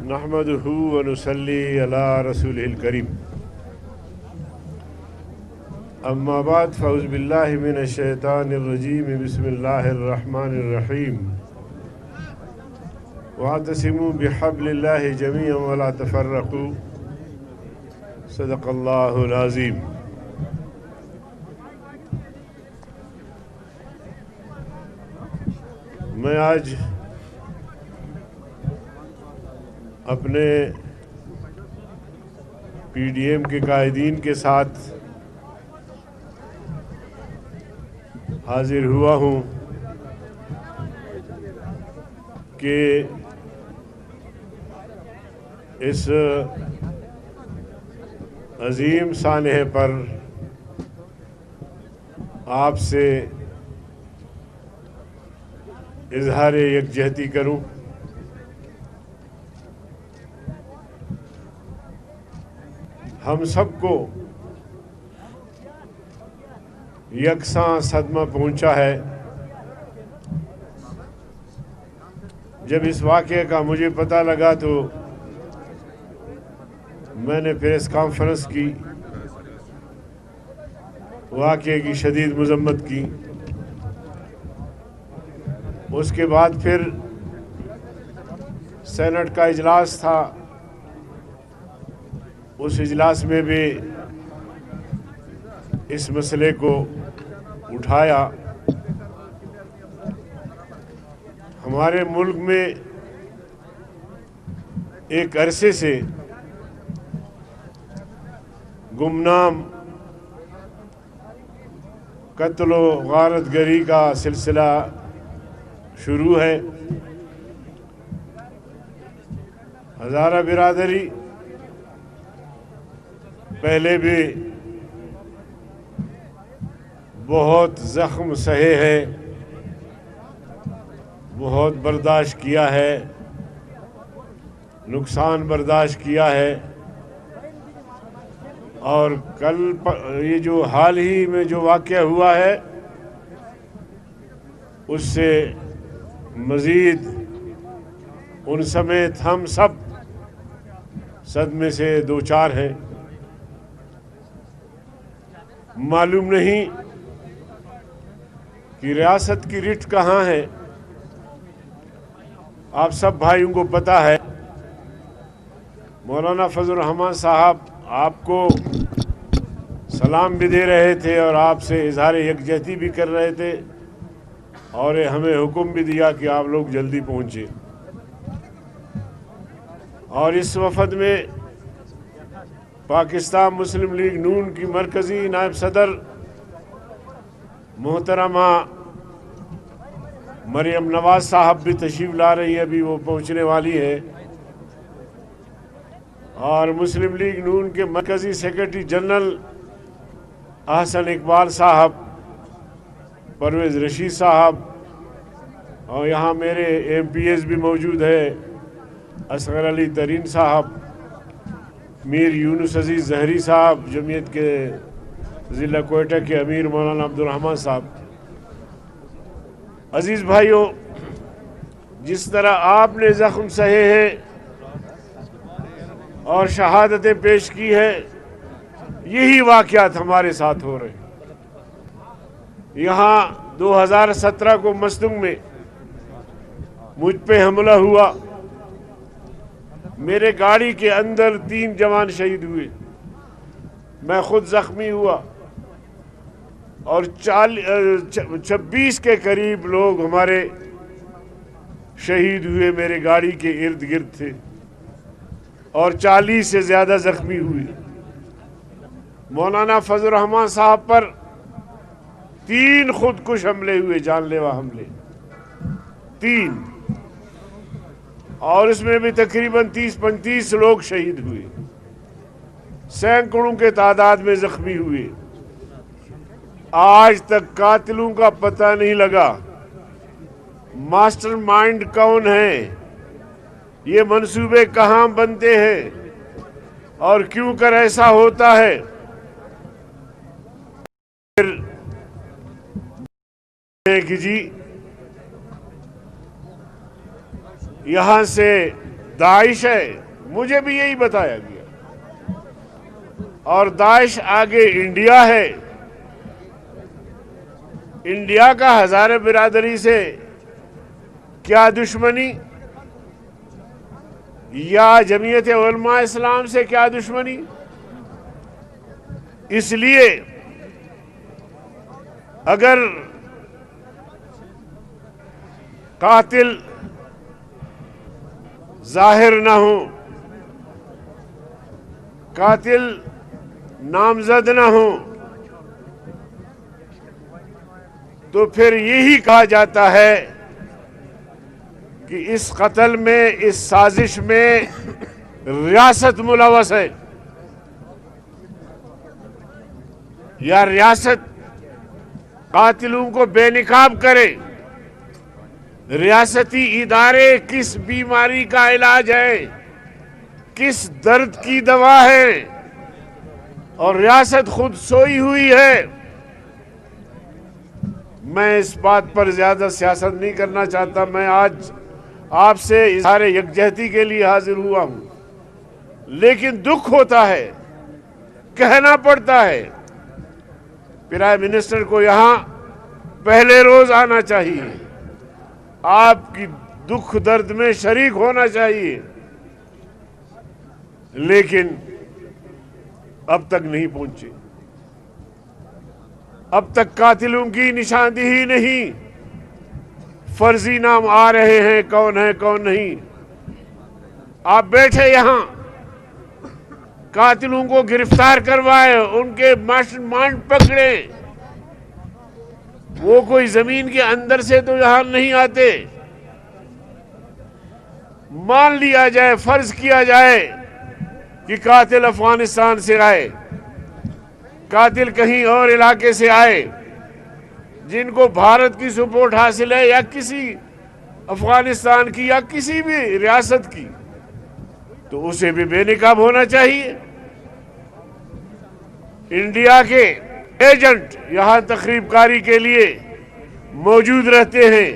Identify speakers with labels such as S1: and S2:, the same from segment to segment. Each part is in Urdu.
S1: نحمدہ ونصلی علی رسولہ الکریم اما بعد فاعوذ باللہ من الشیطان الرجیم بسم اللہ الرحمن الرحیم واعتصموا بحبل اللہ جمیعا ولا تفرقوا صدق اللہ العظیم۔ میں آج اپنے پی ڈی ایم کے قائدین کے ساتھ حاضر ہوا ہوں کہ اس عظیم سانحے پر آپ سے اظہار یکجہتی کروں۔ ہم سب کو یکساں صدمہ پہنچا ہے جب اس واقعے کا مجھے پتہ لگا تو میں نے پریس کانفرنس کی، واقعے کی شدید مذمت کی۔ اس کے بعد پھر سینٹ کا اجلاس تھا، اس اجلاس میں بھی اس مسئلے کو اٹھایا۔ ہمارے ملک میں ایک عرصے سے گمنام قتل و غارت گری کا سلسلہ شروع ہے۔ ہزارہ برادری پہلے بھی بہت زخم سہے ہے، بہت برداشت کیا ہے، نقصان برداشت کیا ہے، اور کل یہ جو حال ہی میں جو واقعہ ہوا ہے اس سے مزید ان سمیت ہم سب صدمے سے دوچار ہیں۔ معلوم نہیں کہ ریاست کی رٹ کہاں ہے۔ آپ سب بھائیوں کو پتہ ہے، مولانا فضل الرحمان صاحب آپ کو سلام بھی دے رہے تھے اور آپ سے اظہار یکجہتی بھی کر رہے تھے، اور ہمیں حکم بھی دیا کہ آپ لوگ جلدی پہنچے۔ اور اس وفد میں پاکستان مسلم لیگ نون کی مرکزی نائب صدر محترمہ مریم نواز صاحب بھی تشریف لا رہی ہے، ابھی وہ پہنچنے والی ہے، اور مسلم لیگ نون کے مرکزی سیکرٹری جنرل احسن اقبال صاحب، پرویز رشید صاحب، اور یہاں میرے ایم پی ایس بھی موجود ہے، اصغر علی ترین صاحب، میر یونس عزیز زہری صاحب، جمعیت کے ضلع کوئٹہ کے امیر مولانا عبدالرحمن صاحب۔ عزیز بھائیوں، جس طرح آپ نے زخم سہے ہیں اور شہادتیں پیش کی ہے، یہی واقعات ہمارے ساتھ ہو رہے ہیں۔ یہاں 2017 کو مستنگ میں مجھ پہ حملہ ہوا، میرے گاڑی کے اندر 3 جوان شہید ہوئے، میں خود زخمی ہوا، اور 26 کے قریب لوگ ہمارے شہید ہوئے، میرے گاڑی کے ارد گرد تھے، اور 40 سے زیادہ زخمی ہوئے۔ مولانا فضل الرحمان صاحب پر 3 خودکش حملے ہوئے، جان لیوا حملے 3، اور اس میں بھی تقریباً 30-35 لوگ شہید ہوئے، سینکڑوں کے تعداد میں زخمی ہوئے۔ آج تک قاتلوں کا پتہ نہیں لگا، ماسٹر مائنڈ کون ہے، یہ منصوبے کہاں بنتے ہیں اور کیوں کر ایسا ہوتا ہے۔ پھر کہ جی یہاں سے داعش ہے، مجھے بھی یہی بتایا گیا، اور داعش آگے انڈیا ہے۔ انڈیا کا ہزارہ برادری سے کیا دشمنی، یا جمعیت علماء اسلام سے کیا دشمنی؟ اس لیے اگر قاتل ظاہر نہ ہو، قاتل نامزد نہ ہو، تو پھر یہی کہا جاتا ہے کہ اس قتل میں، اس سازش میں ریاست ملوث ہے، یا ریاست قاتلوں کو بے نقاب کرے۔ ریاستی ادارے کس بیماری کا علاج ہے، کس درد کی دوا ہے، اور ریاست خود سوئی ہوئی ہے۔ میں اس بات پر زیادہ سیاست نہیں کرنا چاہتا، میں آج آپ سے اظہار یکجہتی کے لیے حاضر ہوا ہوں، لیکن دکھ ہوتا ہے، کہنا پڑتا ہے۔ پرائم منسٹر کو یہاں پہلے روز آنا چاہیے، آپ کی دکھ درد میں شریک ہونا چاہیے، لیکن اب تک نہیں پہنچے۔ اب تک قاتلوں کی نشاندہی نہیں، فرضی نام آ رہے ہیں، کون ہے کون نہیں۔ آپ بیٹھے یہاں، قاتلوں کو گرفتار کروائے، ان کے مانڈ پکڑے، وہ کوئی زمین کے اندر سے تو یہاں نہیں آتے۔ مان لیا جائے، فرض کیا جائے کہ قاتل افغانستان سے آئے، قاتل کہیں اور علاقے سے آئے، جن کو بھارت کی سپورٹ حاصل ہے، یا کسی افغانستان کی یا کسی بھی ریاست کی، تو اسے بھی بے نقاب ہونا چاہیے۔ انڈیا کے ایجنٹ یہاں تخریب کاری کے لیے موجود رہتے ہیں،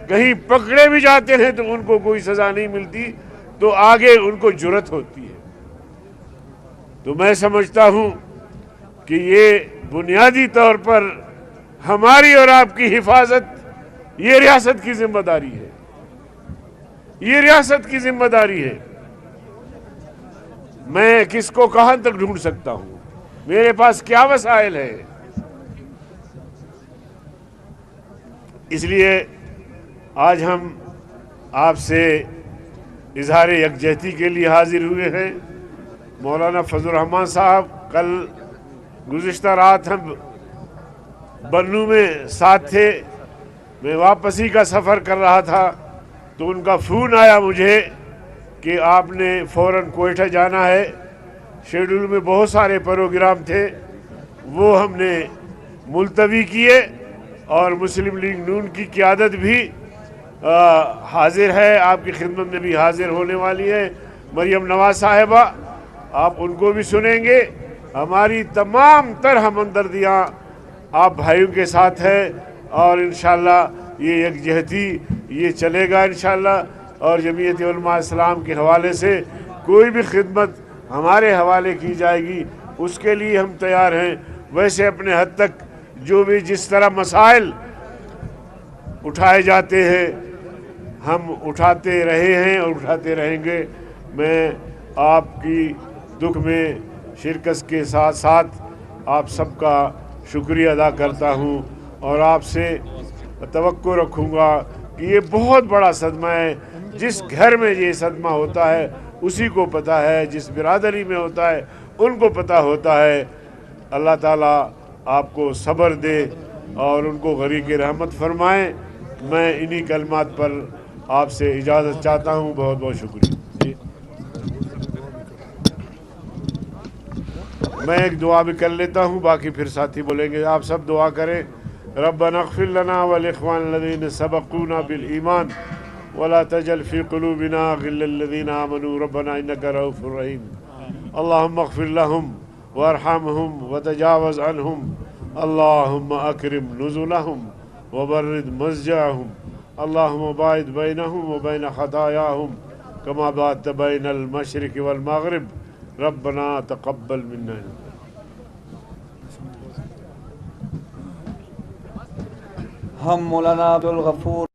S1: کہیں پکڑے بھی جاتے ہیں تو ان کو کوئی سزا نہیں ملتی، تو آگے ان کو جرأت ہوتی ہے۔ تو میں سمجھتا ہوں کہ یہ بنیادی طور پر ہماری اور آپ کی حفاظت یہ ریاست کی ذمہ داری ہے، یہ ریاست کی ذمہ داری ہے۔ میں کس کو کہاں تک ڈھونڈ سکتا ہوں، میرے پاس کیا وسائل ہے؟ اس لیے آج ہم آپ سے اظہار یکجہتی کے لیے حاضر ہوئے ہیں۔ مولانا فضل الرحمان صاحب کل گزشتہ رات ہم بنوں میں ساتھ تھے، میں واپسی کا سفر کر رہا تھا تو ان کا فون آیا مجھے کہ آپ نے فوراً کوئٹہ جانا ہے۔ شیڈول میں بہت سارے پروگرام تھے، وہ ہم نے ملتوی کیے، اور مسلم لیگ نون کی قیادت بھی حاضر ہے، آپ کی خدمت میں بھی حاضر ہونے والی ہے۔ مریم نواز صاحبہ، آپ ان کو بھی سنیں گے۔ ہماری تمام تر ہمدردیاں آپ بھائیوں کے ساتھ ہے، اور انشاءاللہ یہ یکجہتی یہ چلے گا انشاءاللہ، اور جمعیت علماء اسلام کے حوالے سے کوئی بھی خدمت ہمارے حوالے کی جائے گی، اس کے لیے ہم تیار ہیں۔ ویسے اپنے حد تک جو بھی جس طرح مسائل اٹھائے جاتے ہیں ہم اٹھاتے رہے ہیں اور اٹھاتے رہیں گے۔ میں آپ کی دکھ میں شرکت کے ساتھ ساتھ آپ سب کا شکریہ ادا کرتا ہوں، اور آپ سے توقع رکھوں گا کہ یہ بہت بڑا صدمہ ہے۔ جس گھر میں یہ صدمہ ہوتا ہے اسی کو پتہ ہے، جس برادری میں ہوتا ہے ان کو پتہ ہوتا ہے۔ اللہ تعالیٰ آپ کو صبر دے اور ان کو غریق رحمت فرمائیں۔ میں انہی کلمات پر آپ سے اجازت چاہتا ہوں۔ بہت بہت شکریہ۔ میں ایک دعا بھی کر لیتا ہوں، باقی پھر ساتھی بولیں گے۔ آپ سب دعا کریں۔ ربنا اغفر لنا ولاخواننا الذين سبقونا بالایمان ولا تجعل في قلوبنا غلا للذين آمنوا ربنا انك رؤوف رحيم اللهم اغفر لهم وارحمهم وتجاوز عنهم اللهم اكرم نزلهم وبرد مضجعهم اللهم باعد بينهم وبين خطاياهم كما بات بين المشرق والمغرب ربنا تقبل منا.
S2: ہم مولانا عبد الغفور